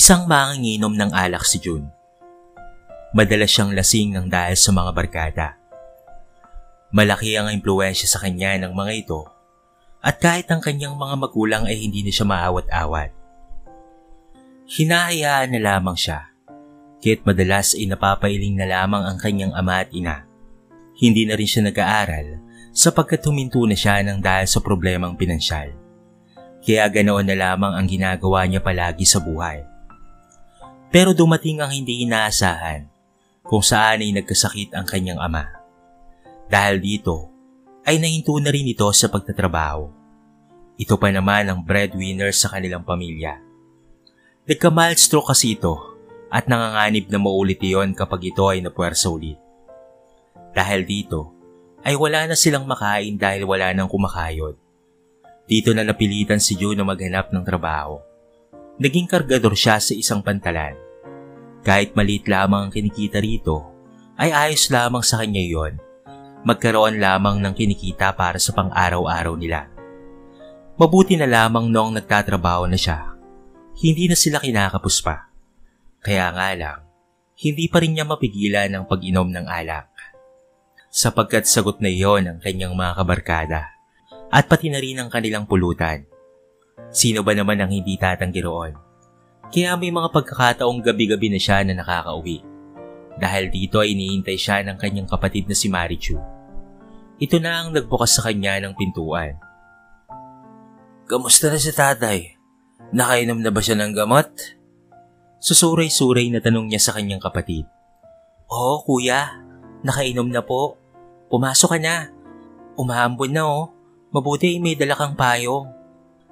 Isang manginginom ng alak si June. Madalas siyang lasing ng dahil sa mga barkada. Malaki ang impluwensya sa kanya ng mga ito at kahit ang kanyang mga magulang ay hindi na siya maawat-awat. Hinahayaan na lamang siya, kaya't madalas ay napapailing na lamang ang kanyang ama at ina. Hindi na rin siya nag-aaral sapagkat huminto na siya ng dahil sa problemang pinansyal. Kaya ganoon na lamang ang ginagawa niya palagi sa buhay. Pero dumating ang hindi inaasahan kung saan ay nagkasakit ang kanyang ama. Dahil dito ay nahinto na rin ito sa pagtatrabaho. Ito pa naman ang breadwinner sa kanilang pamilya. Nagka-mild stroke kasi ito at nanganganib na maulit iyon kapag ito ay napuwersa ulit. Dahil dito ay wala na silang makain dahil wala nang kumakayod. Dito na napilitan si June na maghanap ng trabaho. Naging kargador siya sa isang pantalan. Kahit maliit lamang ang kinikita rito, ay ayos lamang sa kanya yon. Magkaroon lamang ng kinikita para sa pang-araw-araw nila. Mabuti na lamang noong nagtatrabaho na siya. Hindi na sila kinakapos pa. Kaya nga lang, hindi pa rin niya mapigilan ang pag-inom ng alak. Sapagkat sagot na iyon ang kanyang mga kabarkada at pati na rin ang kanilang pulutan. Sino ba naman ang hindi tatanggi roon? Kaya may mga pagkakataong gabi-gabi na siya na nakakauwi. Dahil dito ay iniintay siya ng kanyang kapatid na si Marichu. Ito na ang nagbukas sa kanya ng pintuan. "Kamusta na si tatay? Nakainom na ba siya ng gamot?" Susuray-suray na tanong niya sa kanyang kapatid. "Oo, kuya. Nakainom na po. Pumasok ka na. Umaambon na oh. Mabuti may dala kang payong."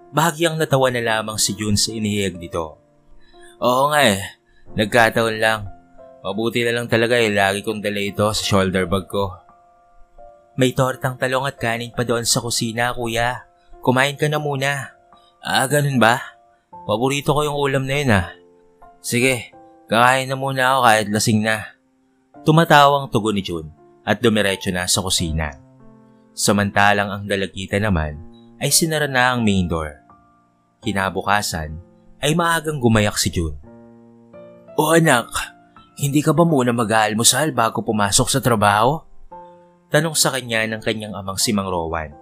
Bahagyang natawa na lamang si June sa inihiyag nito. "Oo nga eh. Nagkataon lang. Mabuti na lang talaga eh. Lagi kong dala ito sa shoulder bag ko." "May tortang talong at kanin pa doon sa kusina, kuya. Kumain ka na muna." "Ah, ganun ba? Paborito ko yung ulam na yun ah. Sige, kakain na muna ako kahit lasing na." Tumatawang tugon ni June at dumiretso na sa kusina. Samantalang ang dalagita naman ay sinara na ang main door. Kinabukasan ay maagang gumayak si June. "O anak, hindi ka ba muna mag-aalmusal bago pumasok sa trabaho?" Tanong sa kanya ng kanyang amang si Mang Rowan.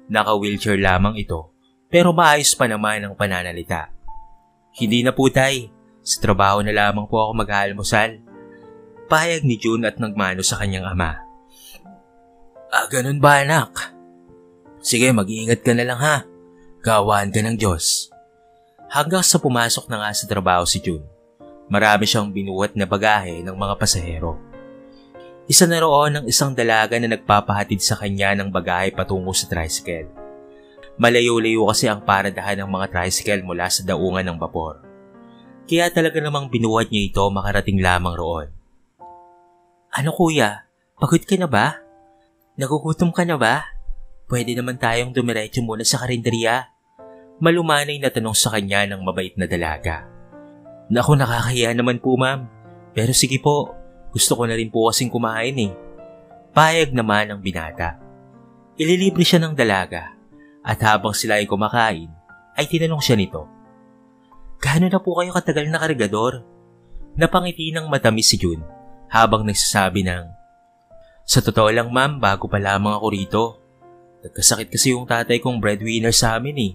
Naka-wheelchair lamang ito pero maayos pa naman ang pananalita. "Hindi na po tay, sa trabaho na lamang po ako mag-aalmusal." Pahayag ni June at nagmano sa kanyang ama. "Ah, ganun ba anak? Sige, mag-iingat ka na lang ha. Gawaan ka ng Diyos." Hanggang sa pumasok na nga sa trabaho si June, marami siyang binuhat na bagahe ng mga pasahero. Isa na roon ang isang dalaga na nagpapahatid sa kanya ng bagahe patungo sa tricycle. Malayo-layo kasi ang paradahan ng mga tricycle mula sa daungan ng bapor. Kaya talaga namang binuhat niya ito makarating lamang roon. "Ano kuya, pagod ka na ba? Nagugutom ka na ba? Pwede naman tayong dumiretso muna sa karinderya." Malumanay na tanong sa kanya ng mabait na dalaga. "Naku, nakakahiya naman po ma'am. Pero sige po, gusto ko na rin po kasing kumain eh." Payag naman ang binata. Ililibre siya ng dalaga at habang sila ay kumakain, ay tinanong siya nito. "Gaano na po kayo katagal na kargador?" Napangiti ng matamis si June habang nagsasabi ng, "Sa totoo lang ma'am, bago pa lamang ako rito. Nagkasakit kasi yung tatay kong breadwinner sa amin eh.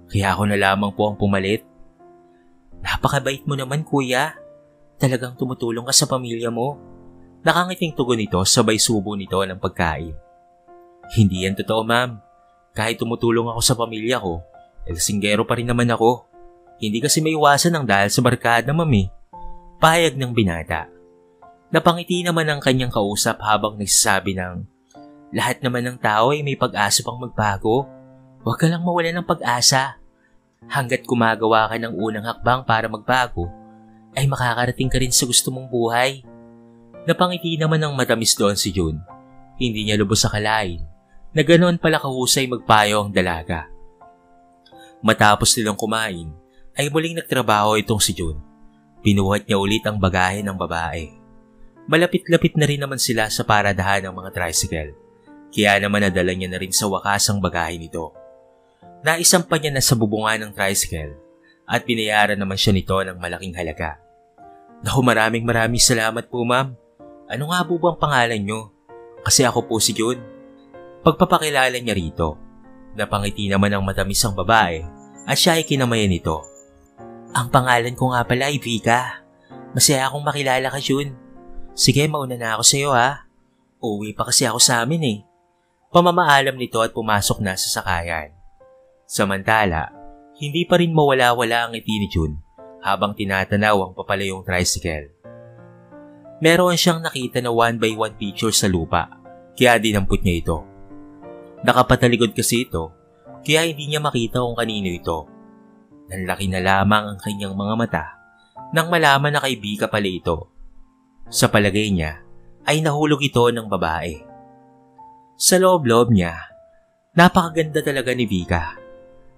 Kaya ako na lamang po ang pumalit." "Napakabait mo naman kuya. Talagang tumutulong ka sa pamilya mo." Nakangiting tugon nito sabay subo nito ng pagkain. "Hindi yan totoo ma'am. Kahit tumutulong ako sa pamilya ko, lasinggero pa rin naman ako. Hindi kasi maiwasan ang dahil sa barkada ma'am eh." Pahayag ng binata. Napangiti naman ang kanyang kausap habang nagsasabi ng, "Lahat naman ng tao ay may pag-asa pang magbago. Huwag ka lang mawalan ng pag-asa. Hanggat gumagawa ka ng unang hakbang para magbago, ay makakarating ka rin sa gusto mong buhay." Napangiti naman ng matamis doon si June. Hindi niya lubos akalain na ganoon pala kahusay magpayo ang dalaga. Matapos nilang kumain, ay muling nagtrabaho itong si June. Pinuhat niya ulit ang bagahe ng babae. Malapit-lapit na rin naman sila sa paradahan ng mga tricycle. Kaya naman nadala niya na rin sa wakas ang bagahe nito. Naisampa niya na sa bubungan ng tricycle at binayaran naman siya nito ng malaking halaga. Naku, maraming salamat po ma'am. Ano nga po bang pangalan nyo? Kasi ako po si Jun. Pagpapakilala niya rito, napangiti naman ang matamis ang babae at siya ay kinamayan nito. Ang pangalan ko nga pala ay Vika. Masaya akong makilala ka, Jun. Sige, mauna na ako sa iyo ha. Uuwi pa kasi ako sa amin eh. Pamamaalam nito at pumasok na sa sakayan. Samantala, hindi pa rin mawala-wala ang ngiti ni Jun habang tinatanaw ang papalayong tricycle. Meron siyang nakita na 1x1 picture sa lupa, kaya dinampot niya ito. Nakapatalikod kasi ito, kaya hindi niya makita kung kanino ito. Nanlaki na lamang ang kanyang mga mata nang malaman na kay Vika pala ito. Sa palagay niya ay nahulog ito ng babae. Sa loob-loob niya, napakaganda talaga ni Vika.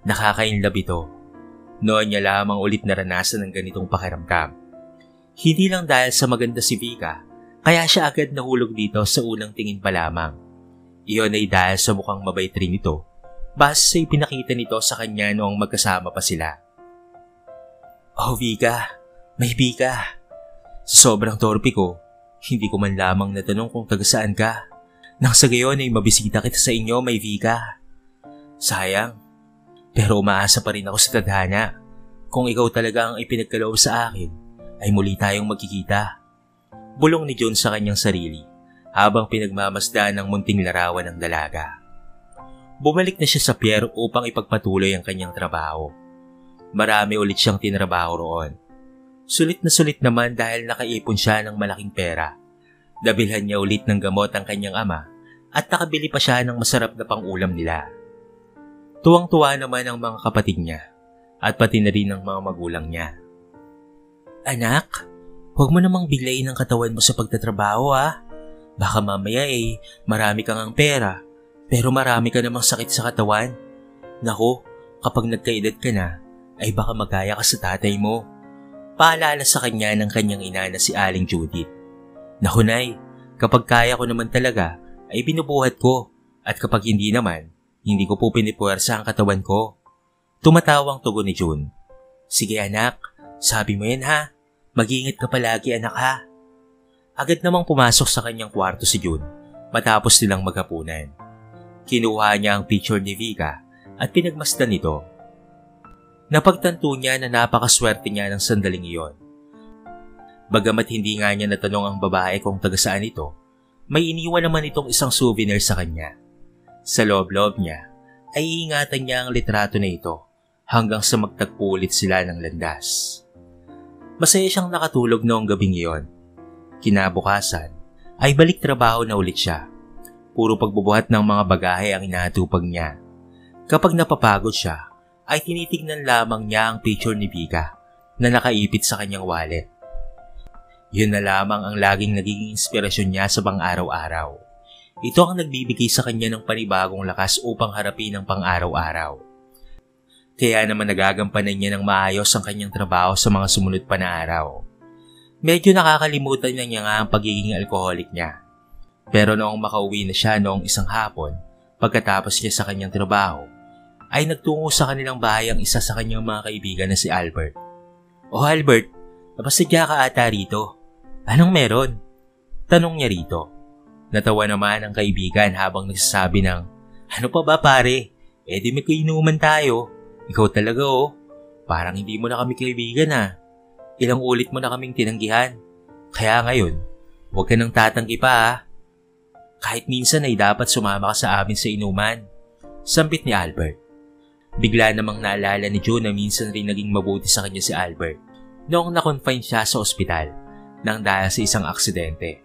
Nakaka-inlove ito. Noon niya lamang ulit naranasan ng ganitong pakiramdam. Hindi lang dahil sa maganda si Vika, kaya siya agad nahulog dito sa unang tingin pa lamang. Iyon ay dahil sa mukhang mabait rin ito, base sa ipinakita nito sa kanya noong magkasama pa sila. Oh Vika, may Vika. Sa sobrang torpe ko, hindi ko man lamang natanong kung taga saan ka. Nang sa gayon ay mabisita kita sa inyo, may Vika. Sayang, pero umaasa pa rin ako sa tadhana. Kung ikaw talaga ang ipinagkaloob sa akin, ay muli tayong magkikita. Bulong ni John sa kanyang sarili habang pinagmamasdaan ng munting larawan ng dalaga. Bumalik na siya sa pier upang ipagpatuloy ang kanyang trabaho. Marami ulit siyang tinrabaho roon. Sulit na sulit naman dahil nakaipon siya ng malaking pera. Nabilhan niya ulit ng gamot ang kanyang ama at nakabili pa siya ng masarap na pang-ulam nila. Tuwang-tuwa naman ang mga kapatid niya at pati na rin ang mga magulang niya. Anak, huwag mo namang biglayin ang katawan mo sa pagtatrabaho ha. Baka mamaya marami kang ang pera pero marami ka namang sakit sa katawan. Naku, kapag nagkaedad ka na ay baka magaya ka sa tatay mo. Paalala sa kanya ng kanyang ina na si Aling Judith. Naku nay, kapag kaya ko naman talaga ay binubuhat ko at kapag hindi naman, hindi ko po pinipuwersa ang katawan ko. Tumatawang tugon ni June. Sige anak, sabi mo yan ha. Mag-iingat ka palagi anak ha. Agad namang pumasok sa kanyang kwarto si June matapos nilang maghapunan. Kinuha niya ang picture ni Vika at pinagmasdan nito. Napagtanto niya na napakaswerte niya ng sandaling iyon. Bagamat hindi nga niya natanong ang babae kung taga saan ito, may iniwan naman itong isang souvenir sa kanya. Sa loob-loob niya ay iingatan niya ang litrato na ito hanggang sa magtagpo ulit sila ng landas. Masaya siyang nakatulog noong gabing iyon. Kinabukasan ay balik trabaho na ulit siya. Puro pagbubuhat ng mga bagahe ang inaatupag niya. Kapag napapagod siya, ay tinitignan lamang niya ang picture ni Vika na nakaipit sa kanyang wallet. Yun na lamang ang laging nagiging inspirasyon niya sa pang-araw-araw. Ito ang nagbibigay sa kanya ng panibagong lakas upang harapin ang pang-araw-araw. Kaya naman nagagampanan niya ng maayos ang kanyang trabaho sa mga sumunod pa na araw. Medyo nakakalimutan na niya nga ang pagiging alkoholik niya. Pero noong makauwi na siya noong isang hapon, pagkatapos niya sa kanyang trabaho, ay nagtungo sa kanilang bahay ang isa sa kanyang mga kaibigan na si Albert. Oh Albert, napasadya ka ata rito. Anong meron? Tanong niya rito. Natawa naman ang kaibigan habang nagsasabi ng, ano pa ba pare? Di may kainuman tayo. Ikaw talaga oh. Parang hindi mo na kami kaibigan ah. Ilang ulit mo na kaming tinanggihan. Kaya ngayon, huwag ka nang tatanggi pa ah. Kahit minsan ay dapat sumama ka sa amin sa inuman. Sambit ni Albert. Bigla namang naalala ni Joe na minsan rin naging mabuti sa kanya si Albert noong na-confine siya sa ospital nang dahil sa isang aksidente.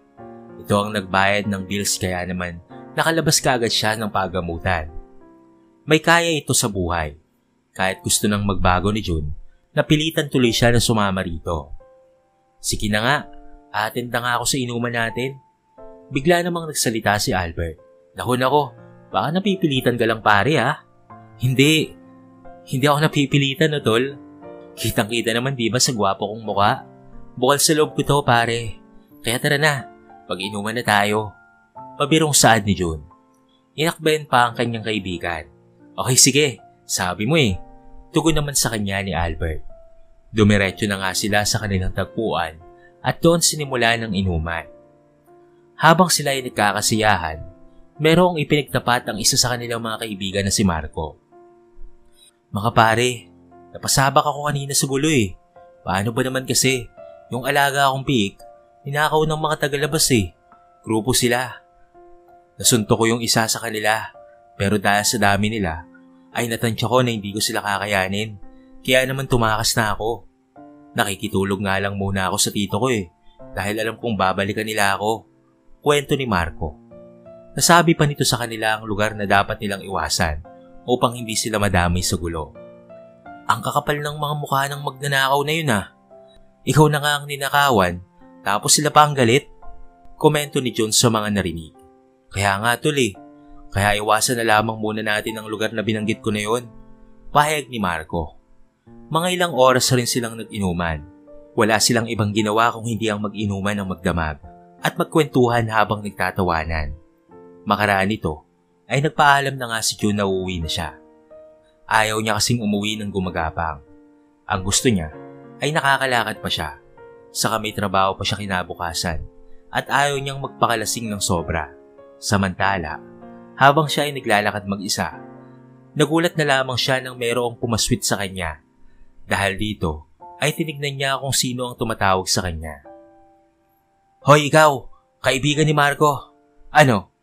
Ito ang nagbayad ng bills kaya naman nakalabas kaagad siya ng pagamutan. May kaya ito sa buhay. Kahit gusto nang magbago ni June, napilitan tuloy siya na sumama rito. Sige na nga, attend na nga ako sa inuman natin. Bigla namang nagsalita si Albert. Naku, baka napipilitan ka lang pare ha? Hindi ako napipilitan no tol. Kitang-kita naman di ba sa gwapo kong mukha? Bukal sa loob ko to pare. Kaya tara na, pag-inuman na tayo. Pabirong saad ni June. Inakbayan pa ang kanyang kaibigan. Okay sige, sabi mo Tugon naman sa kanya ni Albert. Dumiretso na nga sila sa kanilang tagpuan at doon sinimula ng inuman. Habang sila ay nagkakasiyahan, merong ipinagtapat ang isa sa kanilang mga kaibigan na si Marco. "Mga pare, napasabak ako kanina sa gulo eh. Paano ba naman kasi, yung alaga akong piik, ninakaw ng mga tagalabas eh. Grupo sila. Nasunto ko yung isa sa kanila, pero dahil sa dami nila, ay natansya ko na hindi ko sila kakayanin. Kaya naman tumakas na ako. Nakikitulog nga lang muna ako sa tito ko eh, dahil alam kong babalikan nila ako." Kwento ni Marco. Nasabi pa nito sa kanila ang lugar na dapat nilang iwasan upang hindi sila madamay sa gulo. "Ang kakapal ng mga mukha ng magnanakaw na yun ah. Ikaw na nga ang ninakawan, tapos sila pa ang galit." Komento ni John sa mga narinig. "Kaya nga tol eh. Kaya iwasan na lamang muna natin ang lugar na binanggit ko na yun." Pahayag ni Marco. Mga ilang oras rin silang nag-inuman. Wala silang ibang ginawa kung hindi ang mag-inuman ng magdamag at magkwentuhan habang nagtatawanan. Makaraan nito ay nagpaalam na nga si June na uuwi na siya. Ayaw niya kasing umuwi ng gumagapang. Ang gusto niya ay nakakalakad pa siya, saka may trabaho pa siya kinabukasan at ayaw niyang magpakalasing ng sobra. Samantala, habang siya ay naglalakad mag-isa, nagulat na lamang siya nang mayroong pumaswit sa kanya. Dahil dito ay tinignan niya kung sino ang tumatawag sa kanya. "Hoy ikaw, kaibigan ni Marco. Ano?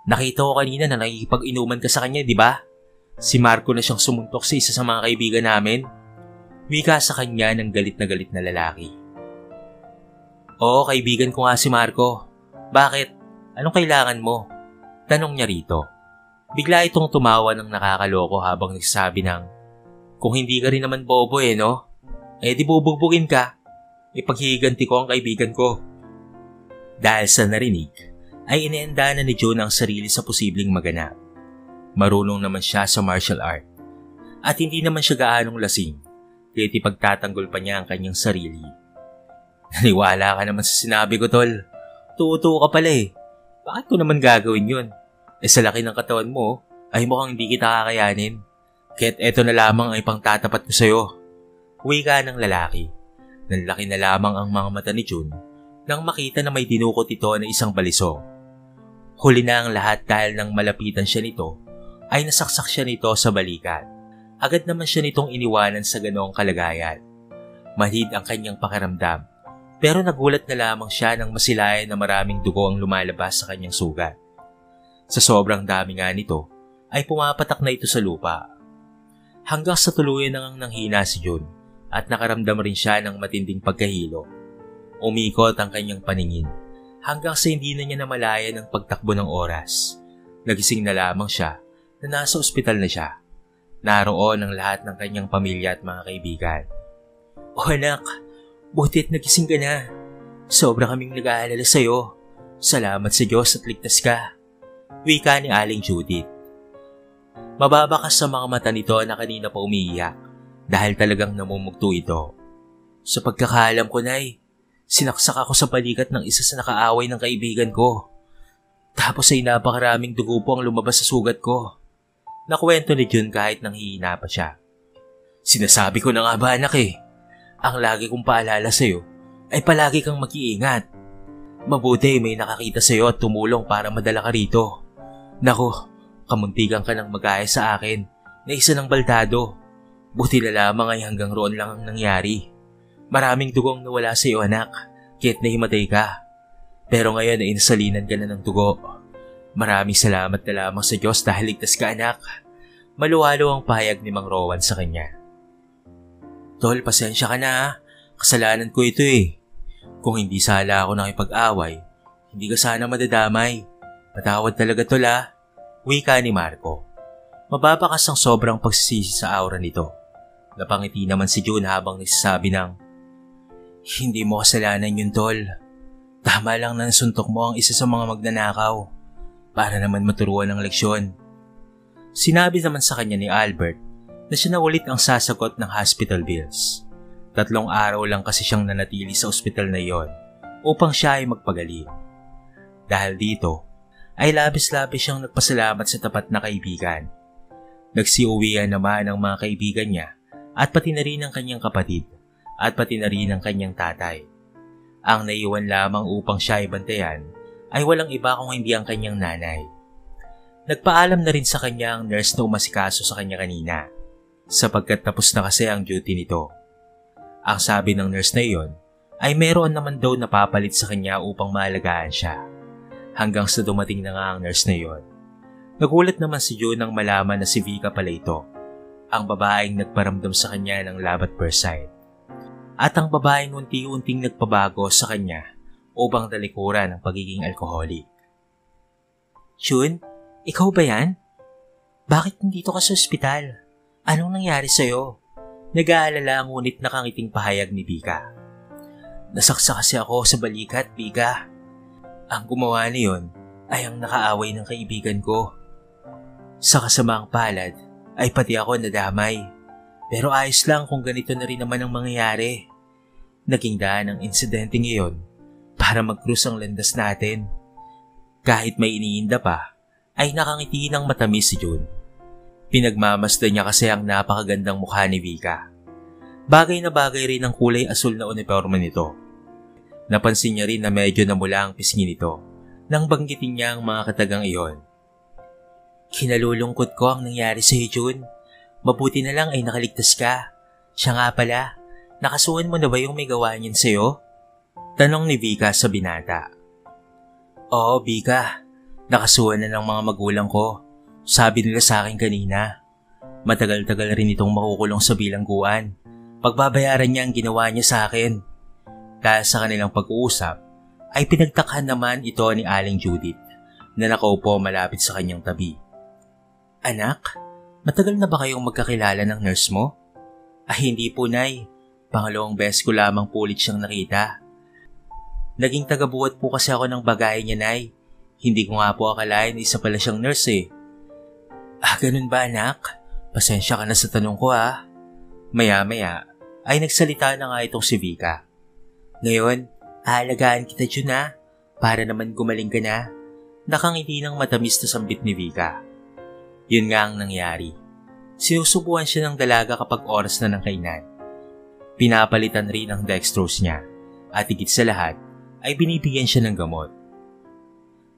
Nakita ko kanina na nakikipag-inuman ka sa kanya, di ba? Si Marco na siyang sumuntok sa isa sa mga kaibigan namin." Wika sa kanya ng galit na lalaki. "Oo, kaibigan ko nga si Marco. Bakit? Anong kailangan mo?" Tanong niya rito. Bigla itong tumawa ng nakakaloko habang nagsasabi ng, "Kung hindi ka rin naman bobo eh, no? Eh di bubugbugin ka. Ipaghihiganti ko ang kaibigan ko." Dahil sa narinig, ay inienda na ni John ang sarili sa posibleng maganap. Marunong naman siya sa martial art. At hindi naman siya gaanong lasing, kaya't ipagtatanggol pa niya ang kanyang sarili. "Naniwala ka naman sa sinabi ko, tol. Tuto ka pala eh. Bakit ko naman gagawin yun? Eh sa laki ng katawan mo, ay mukhang hindi kita kakayanin. Kaya't eto na lamang ang ipangtatapat ko sa'yo." Wika ng lalaki. Nanlaki na lamang ang mga mata ni June nang makita na may dinukot ito na isang baliso. Huli na ang lahat dahil nang malapitan siya nito, ay nasaksak siya nito sa balikat. Agad naman siya nitong iniwanan sa ganoong kalagayan. Manhid ang kanyang pakiramdam, pero nagulat na lamang siya nang masilayan na maraming dugo ang lumalabas sa kanyang sugat. Sa sobrang dami nga nito, ay pumapatak na ito sa lupa. Hanggang sa tuluyan nang nanghina si June at nakaramdam rin siya ng matinding pagkahilo. Umikot ang kanyang paningin hanggang sa hindi na niya namalayan ang pagtakbo ng oras. Nagising na lamang siya na nasa ospital na siya. Naroon ang lahat ng kanyang pamilya at mga kaibigan. "Oh anak, butit nagising ka na. Sobra kaming nag-aalala sa'yo. Salamat sa Diyos at ligtas ka." Wika ni Aling Judith. Mababakas sa mga mata nito na kanina pa umiiyak dahil talagang namumugto ito. "Sa pagkakaalam ko, Nay, sinaksak ako sa balikat ng isa sa nakaaway ng kaibigan ko. Tapos ay napakaraming dugo po ang lumabas sa sugat ko." Nakwento ni June kahit nanghihina pa siya. "Sinasabi ko na nga ba anak eh, ang lagi kong paalala sa'yo ay palagi kang mag-iingat. Mabuti may nakakita sa'yo at tumulong para madala ka rito. Naku, kamuntikan ka ng mag-aya sa akin na isa ng baldado. Buti na lamang ay hanggang roon lang ang nangyari. Maraming dugong nawala sa iyo anak, kaya't nahimatay ka. Pero ngayon ay nasalinan ka na ng dugo. Maraming salamat na lamang sa Diyos dahil ligtas ka anak." Maluwalo ang pahayag ni Mang Rowan sa kanya. "Tol, pasensya ka na ha. Kasalanan ko ito eh. Kung hindi sala ako nakipag-away, hindi ka sana madadamay. Patawad talaga tol ha." Wika ni Marco. Mababakas ang sobrang pagsisisi sa aura nito. Napangiti naman si June habang nagsasabi ng, "Hindi mo kasalanan yun tol. Tama lang na nasuntok mo ang isa sa mga magnanakaw para naman maturuan ng leksyon." Sinabi naman sa kanya ni Albert na siya na ulit ang sasagot ng hospital bills. 3 araw lang kasi siyang nanatili sa ospital na iyon upang siya ay magpagaling. Dahil dito, ay labis-labis siyang nagpasalamat sa tapat na kaibigan. Nagsiuwian naman ang mga kaibigan niya at pati na rin ang kanyang kapatid at pati na rin ang kanyang tatay. Ang naiwan lamang upang siya ay bantayan ay walang iba kung hindi ang kanyang nanay. Nagpaalam na rin sa kanya ang nurse na umasikaso sa kanya kanina, sapagkat tapos na kasi ang duty nito. Ang sabi ng nurse na iyon ay meron naman daw napapalit sa kanya upang maalagaan siya. Hanggang sa dumating na nga ang nurse na iyon. Nagulat naman si June nang malaman na si Vika pala ito, ang babaeng nagparamdam sa kanya ng love at first sight. At ang babaeng unti-unting nagpabago sa kanya upang talikuran ng pagiging alkoholik. June, ikaw ba yan? Bakit nandito ka sa ospital? Anong nangyari sa'yo? Nag-aalala ngunit nakangiting pahayag ni Vika. Nasaksa kasi ako sa balikat, Vika. Ang gumawa niyon ay ang nakaaway ng kaibigan ko. Sa kasamaang palad ay pati ako nadamay. Pero ayos lang kung ganito na rin naman ang mangyayari. Naging daan ang insidente ngayon para mag-cruise ang landas natin. Kahit may iniinda pa, ay nakangiti ng matamis si June. Pinagmamasdan niya kasi ang napakagandang mukha ni Vika. Bagay na bagay rin ang kulay asul na uniforme nito. Napansin niya rin na medyo namula ang pisngi nito nang banggitin niya ang mga katagang iyon. Kinalulungkot ko ang nangyari sa iyo, June. Mabuti na lang ay nakaligtas ka. Siya nga pala, nakasuhan mo na ba yung may gawa niyan sa iyo? Tanong ni Vika sa binata. Oo, Vika. Nakasuhan na ng mga magulang ko. Sabi nila sa akin kanina. Matagal-tagal rin itong makukulong sa bilangguan. Pagbabayaran niya ang ginawa niya sa akin. Dahil sa kanilang pag-uusap, ay pinagtakhan naman ito ni Aling Judith na nakaupo malapit sa kanyang tabi. Anak, matagal na ba kayong magkakilala ng nurse mo? Ay hindi po, Nay. Pangalawang beses ko lamang po ulit siyang nakita. Naging tagabuhat po kasi ako ng bagay niya, Nay. Hindi ko nga po akalain isa pala siyang nurse eh. Ganun ba, anak? Pasensya ka na sa tanong ko ha. Maya-maya ay nagsalita na nga itong si Vika. Ngayon, aalagaan kita, June ha, para naman gumaling ka na. Nakangiti ng matamis na sambit ni Vika. Yun nga ang nangyari. Sinusubuan siya ng dalaga kapag oras na ng kainan. Pinapalitan rin ang dextrose niya at higit sa lahat ay binibigyan siya ng gamot.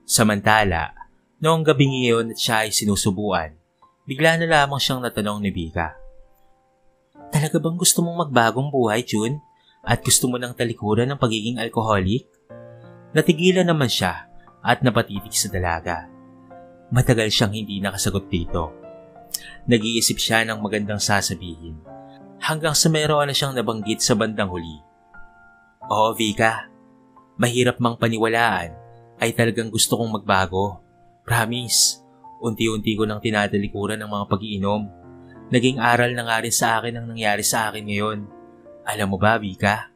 Samantala, noong gabing iyon at siya ay sinusubuan, bigla na lamang siyang natanong ni Vika. Talaga bang gusto mong magbagong buhay, June? At gusto mo nang talikuran ng pagiging alkoholik? Natigilan naman siya at napatitig sa dalaga. Matagal siyang hindi nakasagot dito. Nag-iisip siya ng magandang sasabihin hanggang sa mayroon na siyang nabanggit sa bandang huli. Oo, Vika. Mahirap mang paniwalaan ay talagang gusto kong magbago. Promise, unti-unti ko nang tinadalikuran ng mga pag-iinom. Naging aral na nga rin sa akin ang nangyari sa akin ngayon. Alam mo ba, Vika?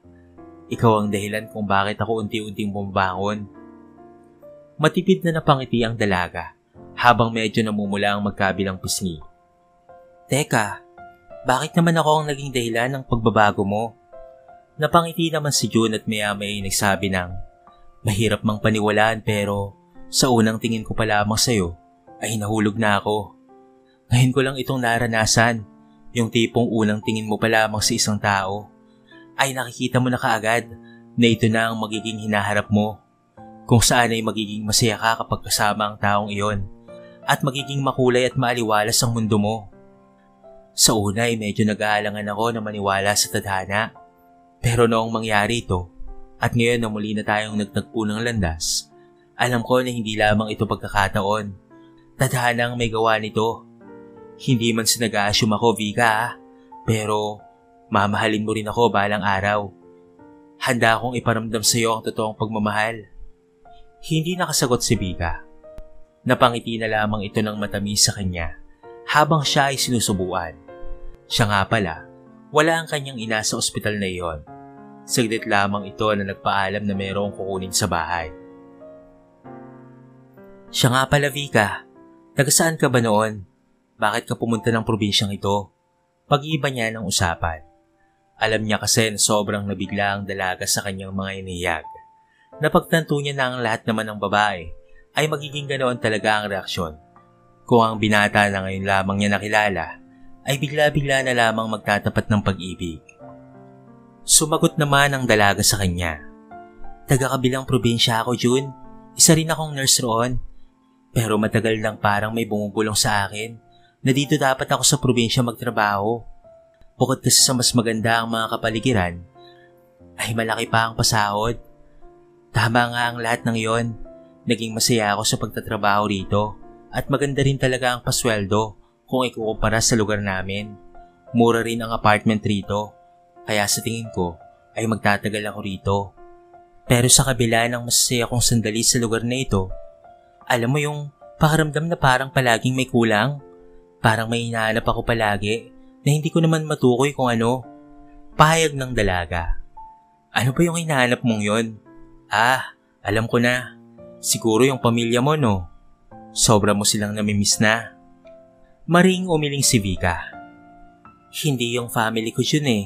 Ikaw ang dahilan kung bakit ako unti-unting bumabangon. Matipid na napangiti ang dalaga habang medyo namumula ang magkabilang pisngi. Teka, bakit naman ako ang naging dahilan ng pagbabago mo? Napangiti naman si June at maya-maya nagsabi ng, mahirap mang paniwalaan pero sa unang tingin ko pa lamang sa'yo ay nahulog na ako. Ngayon ko lang itong naranasan, yung tipong unang tingin mo pa lamang sa isang tao ay nakikita mo na kaagad na ito na ang magiging hinaharap mo, kung saan ay magiging masaya ka kapag kasama ang taong iyon at magiging makulay at maaliwalas ang mundo mo. Sa una ay medyo nag-aalangan ako na maniwala sa tadhana, pero noong mangyari ito at ngayon na muli na tayong nagtagpo ng landas, alam ko na hindi lamang ito pagkakataon. Tadhana ang may gawa nito. Hindi man sa nag-a-assume ako, Vika, pero mamahalin mo rin ako balang araw. Handa akong iparamdam sa iyo ang totoong pagmamahal. Hindi nakasagot si Vika. Napangiti na lamang ito ng matamis sa kanya habang siya ay sinusubuan. Siya nga pala, wala ang kanyang ina sa ospital na iyon. Saglit lamang ito na nagpaalam na mayroong kukunin sa bahay. Siya nga pala, Vika. Taga saan ka ba noon? Bakit ka pumunta ng probinsyang ito? Pag-iba niya ng usapan. Alam niya kasi na sobrang nabigla ang dalaga sa kanyang mga inihiyag. Napagtanto niya na ang lahat naman ng babae ay magiging ganoon talaga ang reaksyon. Kung ang binata na ngayon lamang niya nakilala ay bigla-bigla na lamang magtatapat ng pag-ibig. Sumagot naman ang dalaga sa kanya. Taga-kabilang probinsya ako, June. Isa rin akong nurse roon. Pero matagal lang parang may bumubulong sa akin na dito dapat ako sa probinsya magtrabaho. Bukod kasi sa mas maganda ang mga kapaligiran, ay malaki pa ang pasahod. Tama nga ang lahat ng yon. Naging masaya ako sa pagtatrabaho rito at maganda rin talaga ang pasweldo kung ikukumpara sa lugar namin. Mura rin ang apartment rito, kaya sa tingin ko ay magtatagal ako rito. Pero sa kabila ng masasaya kong sandali sa lugar na ito, alam mo yung pakaramdam na parang palaging may kulang? Parang may hinahanap ako palagi na hindi ko naman matukoy kung ano. Pahayag ng dalaga. Ano ba yung hinahanap mong yon? Alam ko na. Siguro yung pamilya mo, no? Sobra mo silang namimiss na. Maring umiling si Vika. Hindi yung family ko yun eh.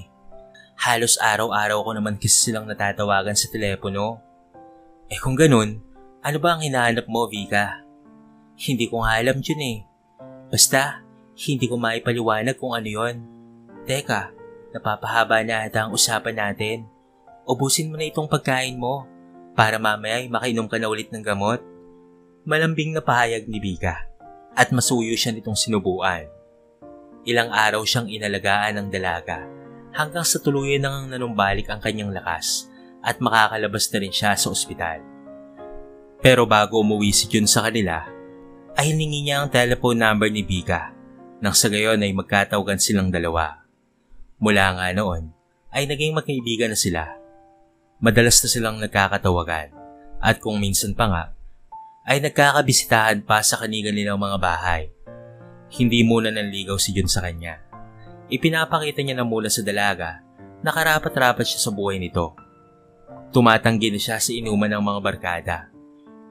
Halos araw-araw ko naman kasi silang natatawagan sa telepono. Kung ganun, ano ba ang hinahanap mo, Vika? Hindi ko nga alam yun eh. Basta, hindi ko maipaliwanag kung ano yon. Teka, napapahaba na ata ang usapan natin. Ubusin mo na itong pagkain mo para mamaya ay makainom ka na ulit ng gamot. Malambing na pahayag ni Vika at masuyo siya nitong sinubuan. Ilang araw siyang inalagaan ng dalaga hanggang sa tuluyan nang nanumbalik ang kanyang lakas at makakalabas na rin siya sa ospital. Pero bago umuwi si Jun sa kanila, ay hiningi niya ang telephone number ni Vika nang sa gayon ay magkatawagan silang dalawa. Mula nga noon ay naging magkaibigan na sila. Madalas na silang nagkakatawagan at kung minsan pa nga ay nagkakabisitahan pa sa kanilang mga bahay. Hindi muna nanligaw si Jun sa kanya. Ipinapakita niya na mula sa dalaga na karapat-rapat siya sa buhay nito. Tumatanggi na siya sa inuman ng mga barkada.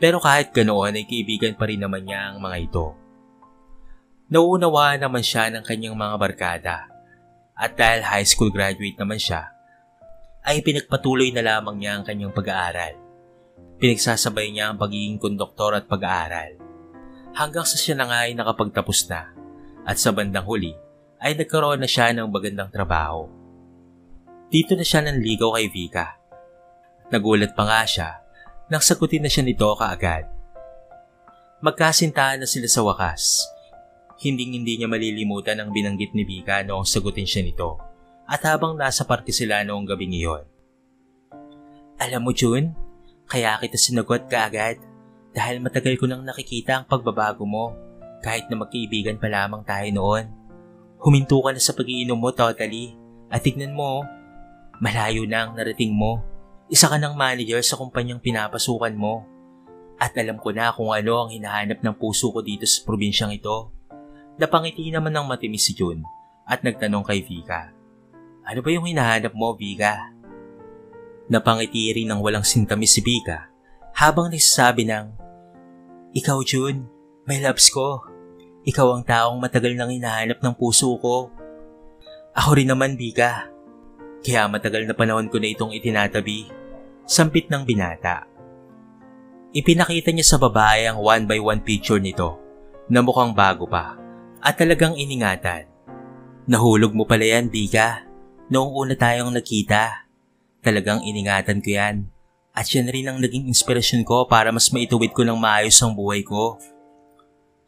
Pero kahit ganoon ay kaibigan pa rin naman niya ang mga ito. Nauunawaan naman siya ng kanyang mga barkada. At dahil high school graduate naman siya, ay pinagpatuloy na lamang niya ang kanyang pag-aaral. Pinagsasabay niya ang pagiging konduktor at pag-aaral. Hanggang sa siya na nga ay nakapagtapos na at sa bandang huli ay nagkaroon na siya ng magandang trabaho. Dito na siya nanligaw kay Vika. Nagulat pa nga siya nang sagutin na siya nito kaagad. Magkasintahan na sila sa wakas. Hindi niya malilimutan ang binanggit ni Vika noong sagutin siya nito at habang nasa parke sila noong gabing iyon. Alam mo, Jun, kaya kita sinagot kaagad dahil matagal ko nang nakikita ang pagbabago mo kahit na magkaibigan pa lamang tayo noon. Huminto ka na sa pag-iinom mo totally at tignan mo, malayo na ang narating mo. Isa ka ng manager sa kumpanyang pinapasukan mo. At alam ko na kung ano ang hinahanap ng puso ko dito sa probinsyang ito. Napangiti naman ng matimis si Jun at nagtanong kay Vika. Ano ba yung hinahanap mo, Vika? Napangiti rin ng walang sintamis si Vika habang nagsasabi ng, Ikaw, Jun, my loves ko. Ikaw ang taong matagal nang hinahanap ng puso ko. Ako rin naman, Vika. Kaya matagal na panahon ko na itong itinatabi. Sampit ng binata. Ipinakita niya sa babae ang 1x1 picture nito na mukhang bago pa at talagang iningatan. Nahulog mo pala yan, Vika. Noong una tayong nakita. Talagang iningatan ko yan. At yan rin ang naging inspirasyon ko para mas maituwid ko ng maayos ang buhay ko.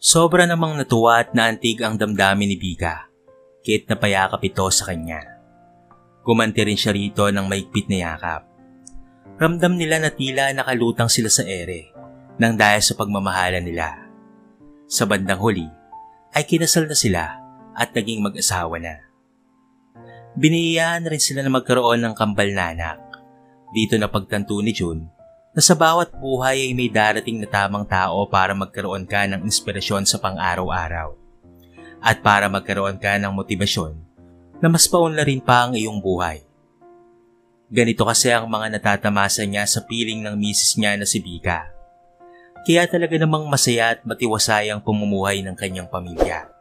Sobra namang natuwa at naantig ang damdamin ni Vika. Kahit napayakap ito sa kanya. Gumanti rin siya rito ng maigpit na yakap. Ramdam nila na tila nakalutang sila sa ere nang dahil sa pagmamahalan nila. Sa bandang huli ay kinasal na sila at naging mag-asawa na. Biniyayaan rin sila na magkaroon ng kambal na anak. Dito na pagtanto ni Jun na sa bawat buhay ay may darating na tamang tao para magkaroon ka ng inspirasyon sa pang-araw-araw at para magkaroon ka ng motibasyon na mas paunlarin pa ang iyong buhay. Ganito kasi ang mga natatamasa niya sa piling ng misis niya na si Vika. Kaya talaga namang masaya at matiwasay ang pamumuhay ng kanyang pamilya.